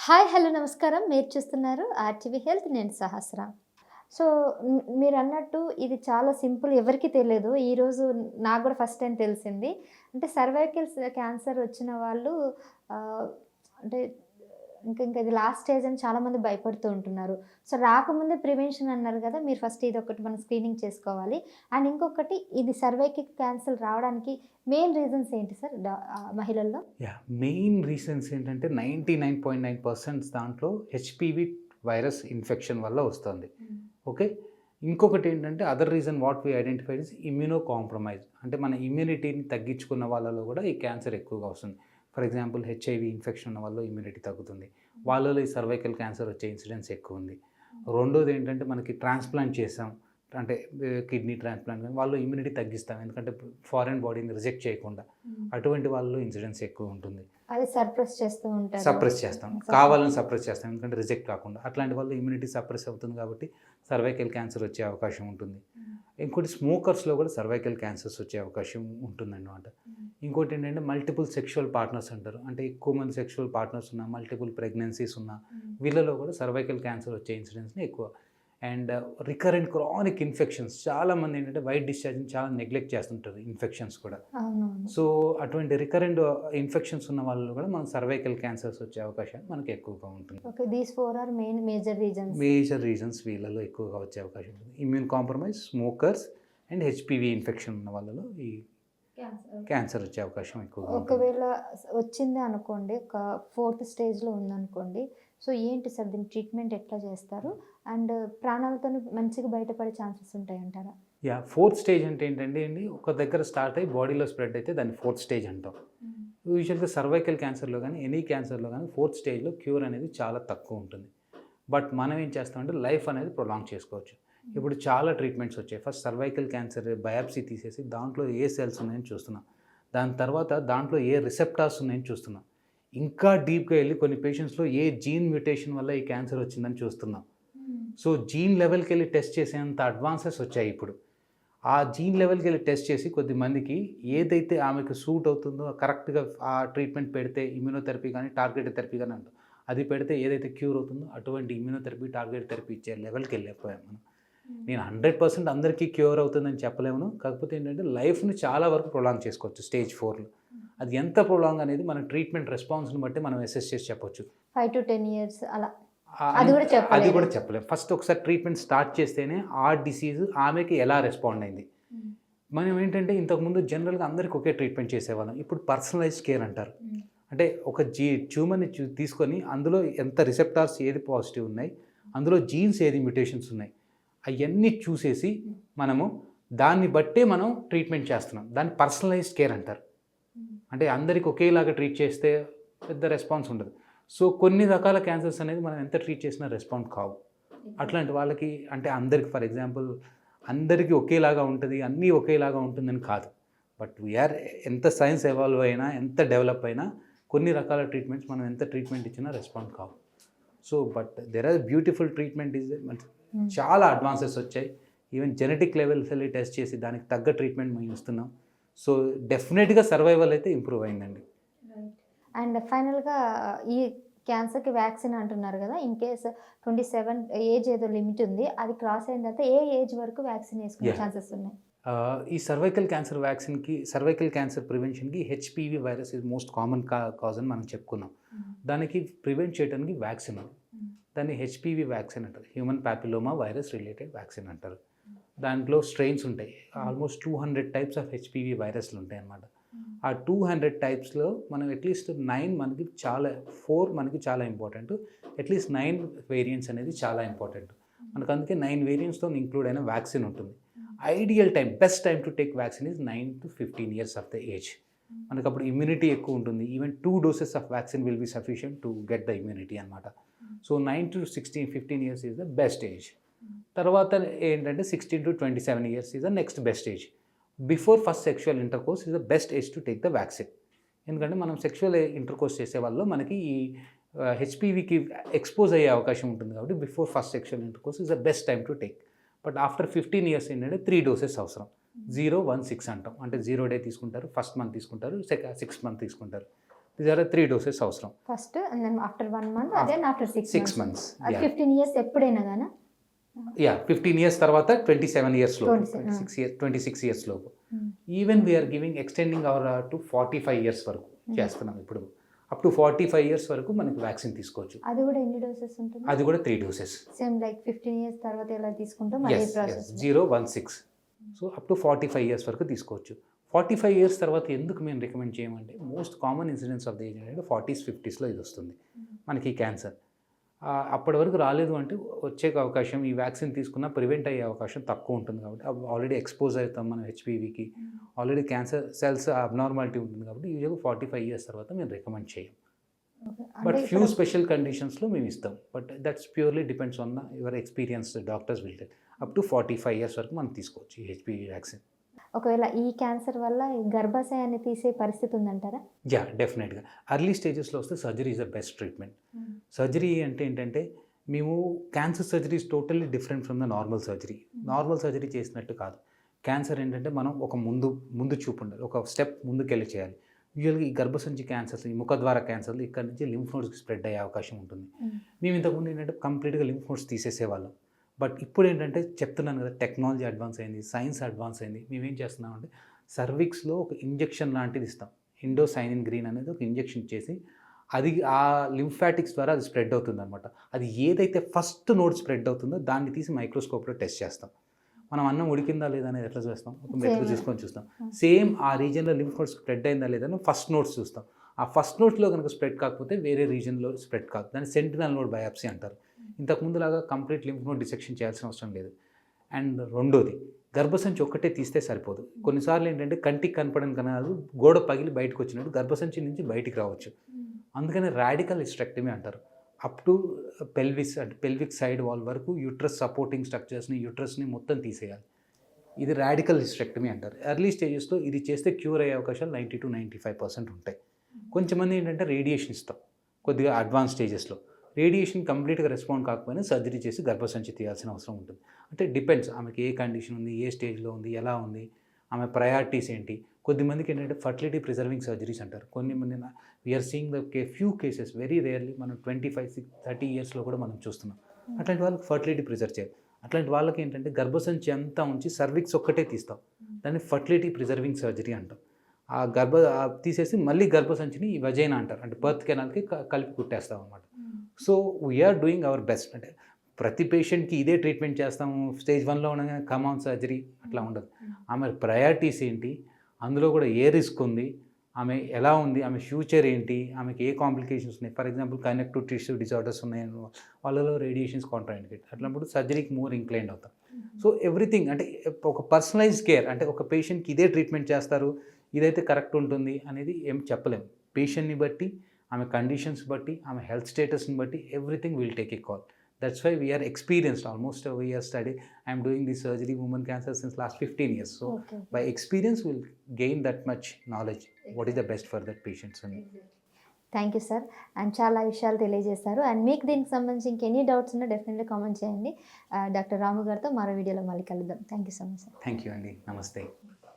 Hi! Hello! నమస్కారం. మీరు చూస్తున్నారు ఆర్టీవీ హెల్త్. నేను సహస్ర. సో, మీరన్నట్టు ఇది చాలా సింపుల్. ఎవరికీ తెలియదు. ఈరోజు నాకు గూడా ఫస్ట్ టైమ్ తెలిసింది. అంటే సర్వైకల్ క్యాన్సర్ వచ్చిన వాళ్ళు ఆహ్, అంటే ఇంక ఇది లాస్ట్ స్టేజ్ అని చాలామంది భయపడుతూ ఉంటున్నారు. సో, రాకముందే ప్రివెన్షన్ అన్నారు గదా! మీరు ఫస్ట్ ఇదొకటి మనం స్క్రీనింగ్ చేసుకోవాలి. అండ్ ఇంకొకటి ఇది సర్వైకల్ క్యాన్సర్ రావడానికి మెయిన్ రీజన్స్ ఏంటి సార్ మహిళల్లో? మెయిన్ రీజన్స్ ఏంటంటే 99.9% దాంట్లో హెచ్‌పివి వైరస్ ఇన్ఫెక్షన్ వల్ల వస్తుంది. ఓకే. ఇంకొకటి ఏంటంటే other reason what we identified is immuno compromise. అంటే మన ఇమ్యూనిటీని తగ్గించుకున్న వాళ్ళలో కూడా ఈ క్యాన్సర్ ఎక్కువగా వస్తుంది. ఫర్ ఎగ్జాంపుల్ హెచ్ఐవి ఇన్ఫెక్షన్ ఉన్న వాళ్ళు ఇమ్యూనిటీ తగ్గుతుంది. వాళ్ళలో ఈ సర్వైకల్ క్యాన్సర్ వచ్చే ఇన్సిడెన్స్ ఎక్కువ ఉంది. రెండోది ఏంటంటే మనకి ట్రాన్స్‌ప్లాంట్ చేసాం. అంటే కిడ్నీ ట్రాన్స్‌ప్లాంట్ కానీ వాళ్ళు ఇమ్యూనిటీ తగ్గిస్తాం. ఎందుకంటే ఫారెన్ బాడీని రిజెక్ట్ చేయకుండా. అటువంటి వాళ్ళలో ఇన్సిడెన్స్ ఎక్కువ ఉంటుంది. అది సప్రెస్ చేస్తూ ఉంటారు. సప్రెస్ చేస్తాం. కావాలని సప్రెస్ చేస్తాం. ఎందుకంటే రిజెక్ట్ కాకుండా. అట్లాంటి వాళ్ళు ఇమ్యూనిటీ సప్రెస్ అవుతుంది కాబట్టి సర్వైకల్ క్యాన్సర్ వచ్చే అవకాశం ఉంటుంది. ఇంకోటి స్మోకర్స్‌లో కూడా సర్వైకల్ క్యాన్సర్స్ వచ్చే అవకాశం ఉంటుందన్నమాట. ఇంకోటి ఏంటంటే మల్టిపుల్ సెక్షువల్ పార్ట్నర్స్ అంటారు. అంటే ఎక్కువ మంది సెక్షువల్ పార్ట్నర్స్ ఉన్న, మల్టిపుల్ ప్రెగ్నెన్సీస్ ఉన్న వీళ్ళలో కూడా సర్వైకల్ క్యాన్సర్ వచ్చే ఇన్సిడెన్స్‌ని ఎక్కువ. అండ్ రికరెంట్ క్రానిక్ ఇన్ఫెక్షన్స్ చాలామంది ఏంటంటే వైట్ డిశ్చార్జ్‌ని చాలా నెగ్లెక్ట్ చేస్తుంటారు ఇన్ఫెక్షన్స్ కూడా. అవునవును. సో, అటువంటి రికరెంట్ ఇన్ఫెక్షన్స్ ఉన్న వాళ్ళు కూడా మనకు సర్వైకల్ క్యాన్సర్స్ వచ్చే అవకాశం మనకి ఎక్కువగా ఉంటుంది. Okay. These 4 are major reasons. Major reasons వీళ్ళలో ఎక్కువగా వచ్చే అవకాశం ఉంటుంది. Immune compromise, smokers and HPV infection ఉన్న వాళ్ళలో ఈ క్యాన్సర్ వచ్చే అవకాశం ఎక్కువగా ఉంటుంది. ఒకవేళ వచ్చింది అనుకోండి, ఒక 4th స్టేజ్‌లో ఉందనుకోండి. సో, ఏంటి సార్ దీని ట్రీట్మెంట్ ఎట్లా చేస్తారు? అండ్ ప్రాణాలతోని మంచిగా బయటపడే ఛాన్సెస్ ఉంటాయంటారా? ఫోర్త్ స్టేజ్ అంటే ఏంటంటే అండి, ఒక దగ్గర స్టార్ట్ అయ్యి బాడీలో స్ప్రెడ్ అయితే దాన్ని ఫోర్త్ స్టేజ్ అంటాం. యూజువల్‌గా సర్వైకల్ క్యాన్సర్‌లో కానీ, ఎనీ క్యాన్సర్‌లో కానీ ఫోర్త్ స్టేజ్‌లో క్యూర్ అనేది చాలా తక్కువ ఉంటుంది. బట్ మనం ఏం చేస్తామంటే లైఫ్ అనేది ప్రొలాంగ్ చేసుకోవచ్చు. ఇప్పుడు చాలా ట్రీట్మెంట్స్ వచ్చాయి. ఫస్ట్ సర్వైకల్ క్యాన్సర్ బయాప్సీ తీసేసి దాంట్లో ఏ సెల్స్ ఉన్నాయని చూస్తున్నాం. దాని తర్వాత దాంట్లో ఏ రిసెప్టార్స్ ఉన్నాయని చూస్తున్నాం. ఇంకా డీప్‌గా వెళ్ళి కొన్ని పేషెంట్స్‌లో ఏ జీన్ మ్యూటేషన్ వల్ల ఈ క్యాన్సర్ వచ్చిందని చూస్తున్నాం. సో, జీన్ లెవెల్‌కి వెళ్ళి టెస్ట్ చేసేంత అడ్వాన్సెస్ వచ్చాయి ఇప్పుడు. ఆ జీన్ లెవెల్‌కి వెళ్ళి టెస్ట్ చేసి కొద్దిమందికి ఏదైతే ఆమెకు సూట్ అవుతుందో కరెక్ట్‌గా ఆ ట్రీట్మెంట్ పెడితే ఇమ్యూనోథెరపీ కానీ, టార్గెటెడ్ థెరపీ కానీ అంటాం. అది పెడితే ఏదైతే క్యూర్ అవుతుందో అటువంటి ఇమ్యూనోథెరపీ, టార్గెటెడ్ థెరపీ ఇచ్చే లెవెల్‌కి వెళ్ళిపోయాం మనం. నేను 100% అందరికీ క్యూర్ అవుతుందని చెప్పలేను. కాకపోతే ఏంటంటే లైఫ్‌ని చాలా వరకు ప్రొలాంగ్ చేసుకోవచ్చు స్టేజ్ 4లో. అది ఎంత ప్రొలాంగ్ అనేది మన ట్రీట్మెంట్ రెస్పాన్స్‌ని బట్టి మనం అసెస్ చేసి చెప్పొచ్చు. 5-10 ఇయర్స్ అలా. అది కూడా చెప్పలేరు. అది కూడా చెప్పలేం. ఫస్ట్ ఒకసారి ట్రీట్మెంట్ స్టార్ట్ చేస్తేనే ఆ డిసీజ్ ఆమెకి ఎలా రెస్పాండ్ అయింది. మనం ఏంటంటే ఇంతకుముందు జనరల్‌గా అందరికి ఒకే ట్రీట్మెంట్ చేసేవాళ్ళం. ఇప్పుడు పర్సనలైజ్డ్ కేర్ అంటారు. అంటే ఒక ట్యూమర్‌ని తీసుకొని అందులో ఎంత రిసెప్టార్స్ ఏది పాజిటివ్ ఉన్నాయి, అందులో జీన్స్ ఏది మ్యుటేషన్స్ ఉన్నాయి, అయన్నీ చూసేసి మనము దాన్ని బట్టే మనం ట్రీట్మెంట్ చేస్తున్నాం. దాన్ని పర్సనలైజ్డ్ కేర్ అంటారు. అంటే అందరికి ఒకేలాగా ట్రీట్ చేస్తే పెద్ద రెస్పాన్స్ ఉండదు. సో, కొన్ని రకాల క్యాన్సర్స్ అనేది మనం ఎంత ట్రీట్ చేసినా రెస్పాండ్ కావు. అట్లాంటి వాళ్ళకి అంటే అందరికి ఫర్ ఎగ్జాంపుల్ అందరికీ ఒకేలాగా ఉంటుంది, అన్నీ ఒకేలాగా ఉంటుందని కాదు. బట్ ఎంత సైన్స్ ఎవాల్వ్ అయినా, ఎంత డెవలప్ అయినా కొన్ని రకాల ట్రీట్మెంట్స్ మనం ఎంత ట్రీట్మెంట్ ఇచ్చినా రెస్పాండ్ కావు. So, but there are beautiful treatment చాలా అడ్వాన్సెస్ వచ్చాయి. ఈవెన్ జెనెటిక్ లెవెల్స్ వెళ్ళి టెస్ట్ చేసి దానికి తగ్గ ట్రీట్మెంట్ మేము ఇస్తున్నాం. సో, డెఫినెట్‌గా సర్వైవల్ అయితే ఇంప్రూవ్ అయిందండి. అండ్ ఫైనల్‌గా ఈ క్యాన్సర్‌కి వ్యాక్సిన్ అంటున్నారు గదా! ఇన్ కేస్ 27 ఏజ్ ఏదో లిమిట్ ఉంది. అది క్రాస్ అయిన తర్వాత ఏ ఏజ్ వరకు వ్యాక్సిన్ వేసుకునే ఛాన్సెస్ ఉన్నాయి? ఈ సర్వైకల్ క్యాన్సర్ వ్యాక్సిన్‌కి సర్వైకల్ క్యాన్సర్ ప్రివెన్షన్‌కి HPV virus is most common cause అని మనం చెప్పుకున్నాం. దానికి ప్రివెంట్ చేయడానికి వ్యాక్సిన్ ఉంది. దాన్ని హెచ్‌పివి వ్యాక్సిన్ అంటారు. Human papilloma virus related vaccine అంటారు. దాంట్లో స్ట్రెయిన్స్ ఉంటాయి. ఆల్మోస్ట్ 200 టైప్స్ ఆఫ్ హెచ్‌పివి వైరస్‌లు ఉంటాయన్నమాట. ఆ 200 టైప్స్‌లో మనం అట్లీస్ట్ 9 మనకి 4 మనకి చాలా ఇంపార్టెంట్. అట్లీస్ట్ 9 వేరియంట్స్ అనేది చాలా ఇంపార్టెంట్. మనకు అందుకే 9 వేరియంట్స్‌తో ఇంక్లూడ్ అయిన వ్యాక్సిన్ ఉంటుంది. Ideal time, best time to take vaccine is 9-15 years of the age. మనకు అప్పుడు ఇమ్యూనిటీ ఎక్కువ ఉంటుంది. Even 2 doses of vaccine will be sufficient to get the immunity అనమాట. So, 9-15 years is the best age. తర్వాత ఏంటంటే 16-27 years is the next best age. Before first sexual intercourse is the best age to take the vaccine. ఎందుకంటే మనం sexual intercourse చేసే వాళ్ళు మనకి ఈ హెచ్‌పివికి expose అయ్యే అవకాశం ఉంటుంది కాబట్టి before first sexual intercourse is the best time to take. But after 15 years ఏంటంటే 3 డోసెస్ అవసరం. 0, 1, 6 అంటాం. అంటే 0 డే తీసుకుంటారు, ఫస్ట్ మంత్ తీసుకుంటారు, 6 మంత్ తీసుకుంటారు. దీస్ ఆర్ 3 డోసెస్ అవసరం. First and then after 1 month again after 6 months. అది Yeah. 15 ఇయర్స్ ఎప్పుడైనా గానా? 15 years తర్వాత 27 years లోపు, 26 26 years లోపు. Even we're giving extending our to 45 years వరకు చేస్తున్నాం ఇప్పుడు. అప్ టు 45 years వరకు మనకి వ్యాక్సిన్ తీసుకోవచ్చు. అది కూడా ఎన్ని డోసెస్ ఉంటుంది? అది కూడా 3 డోసెస్. సేమ్ లైక్ 15 ఇయర్స్ తర్వాత ఎలా తీసుకుంటాం మళ్ళీ process 016. So up to 45 years వరకు తీసుకోవచ్చు. 45 years తర్వాత ఎందుకు మేము రికమెండ్ చేయమంటే most common incidence of the age అంటే 40s 50sలో ఇది వస్తుంది మనకి క్యాన్సర్. అప్పటి వరకు రాలేదు అంటే వచ్చే అవకాశం, ఈ వ్యాక్సిన్ తీసుకున్నా ప్రివెంట్ అయ్యే అవకాశం తక్కువ ఉంటుంది కాబట్టి ఆల్రెడీ ఎక్స్పోజ్ అవుతాం మనం హెచ్పివికి, ఆల్రెడీ క్యాన్సర్ సెల్స్ అబ్నార్మాలిటీ ఉంటుంది కాబట్టి యూజువల్గా 45 years తర్వాత మేము రికమెండ్ చేయం. బట్ ఫ్యూ స్పెషల్ కండిషన్స్లో మేము ఇస్తాం. But that's purely depends on your experience. Doctors will tell up to 45 years వరకు మనం తీసుకోవచ్చు ఈ హెచ్పివి వ్యాక్సిన్. ఒకవేళ ఈ క్యాన్సర్ వల్ల గర్భాశయాన్ని తీసే పరిస్థితి ఉందంటారా? డెఫినెట్గా అర్లీ స్టేజెస్లో వస్తే surgery is the best treatment. Surgery అంటే ఏంటంటే మేము cancer surgery is totally different from the normal surgery. Normal surgery చేసినట్టు కాదు. క్యాన్సర్ ఏంటంటే మనం ఒక ముందు చూపు ఉండాలి, ఒక స్టెప్ ముందుకెళ్ళి చేయాలి. యూజువల్గా ఈ గర్భసంచి క్యాన్సర్స్, ఈ ముఖద్వార క్యాన్సర్లు ఇక్కడ నుంచి లింఫ్ నోడ్స్కి స్ప్రెడ్ అయ్యే అవకాశం ఉంటుంది. మేము ఇంతకుముందు ఏంటంటే కంప్లీట్గా లింఫ్ నోడ్స్ తీసేసేవాళ్ళం. బట్ ఇప్పుడు ఏంటంటే చెప్తున్నాను కదా, టెక్నాలజీ అడ్వాన్స్ అయింది, సైన్స్ అడ్వాన్స్ అయింది. మేమేం చేస్తున్నామంటే సర్విక్స్లో ఒక ఇంజెక్షన్ లాంటిది ఇస్తాం. ఇండోసైనిన్ గ్రీన్ అనేది ఒక ఇంజెక్షన్ ఇచ్చేసి అది ఆ లింఫాటిక్స్ ద్వారా అది స్ప్రెడ్ అవుతుంది అనమాట. అది ఏదైతే ఫస్ట్ నోడ్ స్ప్రెడ్ అవుతుందో దాన్ని తీసి మైక్రోస్కోప్లో టెస్ట్ చేస్తాం. మనం అన్నం ఉడికిందా లేదా అనేది ఎట్లా చూస్తాం, ఒక మెతుకు చూసుకొని చూస్తాం. సేమ్ ఆ రీజన్లో లింఫ్ నోడ్స్ స్ప్రెడ్ అయిందా లేదా అని ఫస్ట్ నోట్స్ చూస్తాం. ఆ ఫస్ట్ నోట్స్లో కనుక స్ప్రెడ్ కాకపోతే వేరే రీజన్లో స్ప్రెడ్ కాదు. దాన్ని సెంటినల్ నోడ్ బయాప్సీ అంటారు. ఇంతకుముందులాగా కంప్లీట్ లింఫ్ నోడ్ డిసెక్షన్ చేయాల్సిన అవసరం లేదు. అండ్ రెండోది, గర్భసంచి ఒక్కటే తీస్తే సరిపోదు. కొన్నిసార్లు ఏంటంటే కంటికి కనపడని కణాలు గోడ పగిలి బయటకు వచ్చినట్టు గర్భసంచి నుంచి బయటికి రావచ్చు. అందుకని రాడికల్ హిస్టెక్టమీ అంటారు. అప్ టు పెల్విస్ అంటే పెల్విక్ సైడ్ వాల్ వరకు యూట్రస్ సపోర్టింగ్ స్ట్రక్చర్స్ని, యూట్రస్ని మొత్తం తీసేయాలి. ఇది రాడికల్ హిస్టెక్టమీ అంటారు. ఎర్లీ స్టేజెస్లో ఇది చేస్తే క్యూర్ అయ్యే అవకాశాలు 90 to 95% ఉంటాయి. కొంచెంమంది ఏంటంటే రేడియేషన్ ఇస్తాం కొద్దిగా అడ్వాన్స్ స్టేజెస్లో. రేడియేషన్ కంప్లీట్గా రెస్పాండ్ కాకపోయినా సర్జరీ చేసి గర్భసంచి తీయాల్సిన అవసరం ఉంటుంది. అంటే డిపెండ్స్ ఆమెకి ఏ కండిషన్ ఉంది, ఏ స్టేజ్లో ఉంది, ఎలా ఉంది, ఆమె ప్రయారిటీస్ ఏంటి. కొద్దిమందికి ఏంటంటే ఫర్టిలిటీ ప్రిజర్వింగ్ సర్జరీస్ అంటారు. కొన్ని మంది we're seeing the few cases very rarely మనం 25-30 yearsలో కూడా మనం చూస్తున్నాం. అట్లాంటి వాళ్ళకి ఫర్టిలిటీ ప్రిజర్వ్ చేయాలి. అట్లాంటి వాళ్ళకి ఏంటంటే గర్భసంచి అంతా ఉంచి సర్విక్స్ ఒక్కటే తీస్తాం. దాన్ని ఫర్టిలిటీ ప్రిజర్వింగ్ సర్జరీ అంటాం. తీసేసి మళ్ళీ గర్భసంచిని ఈ వజైనా అంటారు, అంటే బర్త్ కెనాల్కి కలిపి కుట్టేస్తాం అన్నమాట. So we're doing our best. అంటే ప్రతి పేషెంట్కి ఇదే ట్రీట్మెంట్ చేస్తాము, స్టేజ్ 1లో ఉండగానే కమాన్ సర్జరీ అట్లా ఉండదు. ఆమె ప్రయారిటీస్ ఏంటి, అందులో కూడా ఏ రిస్క్ ఉంది, ఆమె ఎలా ఉంది, ఆమె ఫ్యూచర్ ఏంటి, ఆమెకి ఏ కాంప్లికేషన్స్ ఉన్నాయి. For example connective tissue disorders ఉన్నాయని వాళ్ళలో రేడియేషన్స్ కాంట్రాఇండికేట్, అట్లాంటి సర్జరీకి మోర్ ఇంక్లైన్ అవుతాం. సో ఎవ్రీథింగ్ అంటే ఒక పర్సనలైజ్డ్ కేర్, అంటే ఒక పేషెంట్కి ఇదే ట్రీట్మెంట్ చేస్తారు, ఇదైతే కరెక్ట్ ఉంటుంది అనేది ఏం చెప్పలేము. పేషెంట్ని బట్టి, ఆమె కండిషన్స్ బట్టి, ఆమె హెల్త్ స్టేటస్ని బట్టి everything will take a call. That's why we are experienced. Almost we are studying. I am doing this surgery, women cancer, since last 15 years. So by experience, we'll gain that much knowledge. What is the best for that patients? Thank you sir. And చాలా విషయాలు తెలియజేశారు. And మీకు దీనికి సంబంధించి ఇంకెన్ని doubts ఉన్నా డెఫినెట్గా comment చేయండి. డాక్టర్ రాము గారితో మరో వీడియోలో మళ్ళీ కలుద్దాం. Thank you so much sir. Thank you అండి. నమస్తే.